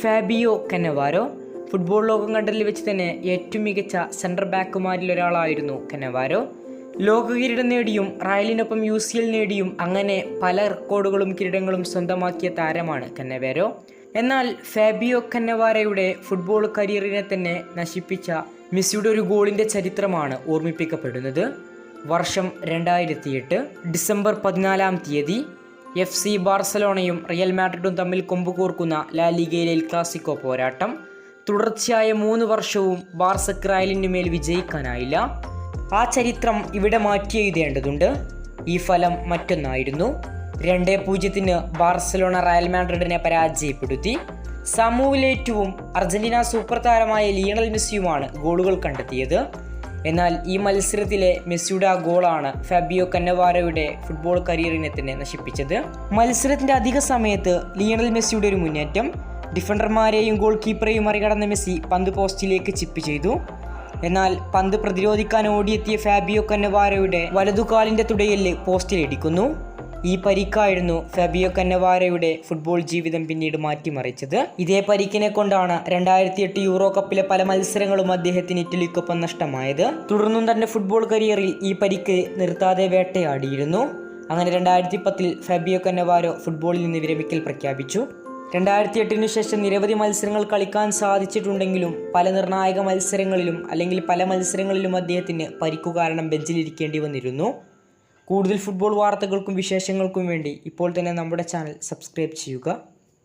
Fabio Cannavaro football ലോകം കണ്ടതിൽ വെച്ച് തന്നെ ഏറ്റവും മികച്ച സെൻട്രൽ ബാക്കുമാരിൽ ഒരാളായിരുന്നു കന്നവാരോ. ലോക കിരീടം നേടിയും റയലിനൊപ്പം UCL നേടിയും അങ്ങനെ പല റെക്കോർഡുകളും കിരീടങ്ങളും സ്വന്തമാക്കിയ താരമാണ് കന്നവാരോ. എന്നാൽ ഫാബിയോ കന്നവാരയുടെ ഫുട്ബോൾ കരിയറിനെ തന്നെ നശിപ്പിച്ച മെസ്സിയുടെ ഒരു ഗോളിൻ്റെ ചരിത്രമാണ് ഓർമ്മിപ്പിക്കപ്പെടുന്നത്. വർഷം 2008 ഡിസംബർ 14 FC ബാർസലോണയും റിയൽ മാഡ്രിഡും തമ്മിൽ കൊമ്പുകോർക്കുന്ന ലാ ലീഗയിലെ എൽ ക്ലാസിക്കോ പോരാട്ടം. തുടർച്ചയായ 3 വർഷവും ബാർസക്ക് റയലിന് മേൽ വിജയിക്കാനായില്ല. ആ ചരിത്രം ഇവിടെ മാറ്റി എഴുതേണ്ടതുണ്ട്. ഈ ഫലം മറ്റൊന്നായിരുന്നു. 2-0 ബാർസലോണ റയൽ മാഡ്രിഡിനെ പരാജയപ്പെടുത്തി. സമൂഹത്തിലേറ്റവും അർജന്റീന സൂപ്പർ താരമായ ലിയണൽ മെസ്സിയുമാണ് ഗോളുകൾ കണ്ടെത്തിയത്. എന്നാൽ ഈ മത്സരത്തിലെ മെസ്സിയുടെ ആ ഗോളാണ് ഫാബിയോ കന്നവാരോയുടെ ഫുട്ബോൾ കരിയറിനെ തന്നെ നശിപ്പിച്ചത്. മത്സരത്തിന്റെ അധിക സമയത്ത് ലിയണൽ മെസ്സിയുടെ ഒരു മുന്നേറ്റം, ഡിഫൻഡർമാരെയും ഗോൾ കീപ്പറെയും മറികടന്ന മെസ്സി പന്ത് പോസ്റ്റിലേക്ക് ചിപ്പ് ചെയ്തു. എന്നാൽ പന്ത് പ്രതിരോധിക്കാൻ ഓടിയെത്തിയ ഫാബിയോ കന്നവാരോയുടെ വലതുകാലിന്റെ തുടയെല്ല് പോസ്റ്റിലിടിക്കുന്നു. ഈ പരിക്കായിരുന്നു ഫാബിയോ കന്നവാരയുടെ ഫുട്ബോൾ ജീവിതം പിന്നീട് മാറ്റിമറിച്ചത്. ഇതേ പരിക്കിനെ കൊണ്ടാണ് 2008 യൂറോ കപ്പിലെ പല മത്സരങ്ങളും അദ്ദേഹത്തിന് ഇറ്റലിക്കൊപ്പം നഷ്ടമായത്. തുടർന്നും തന്റെ ഫുട്ബോൾ കരിയറിൽ ഈ പരിക്ക് നിർത്താതെ വേട്ടയാടിയിരുന്നു. അങ്ങനെ 2010 ഫാബിയോ കന്നവാരോ ഫുട്ബോളിൽ നിന്ന് വിരമിക്കൽ പ്രഖ്യാപിച്ചു. 2008 ശേഷം നിരവധി മത്സരങ്ങൾ കളിക്കാൻ സാധിച്ചിട്ടുണ്ടെങ്കിലും പല നിർണായക മത്സരങ്ങളിലും അല്ലെങ്കിൽ പല മത്സരങ്ങളിലും അദ്ദേഹത്തിന് പരിക്കു കാരണം ബെഞ്ചിലിരിക്കേണ്ടി വന്നിരുന്നു. കൂടുതൽ ഫുട്ബോൾ വാർത്തകൾക്കും വിശേഷങ്ങൾക്കും വേണ്ടി ഇപ്പോൾ തന്നെ നമ്മുടെ ചാനൽ സബ്സ്ക്രൈബ് ചെയ്യുക.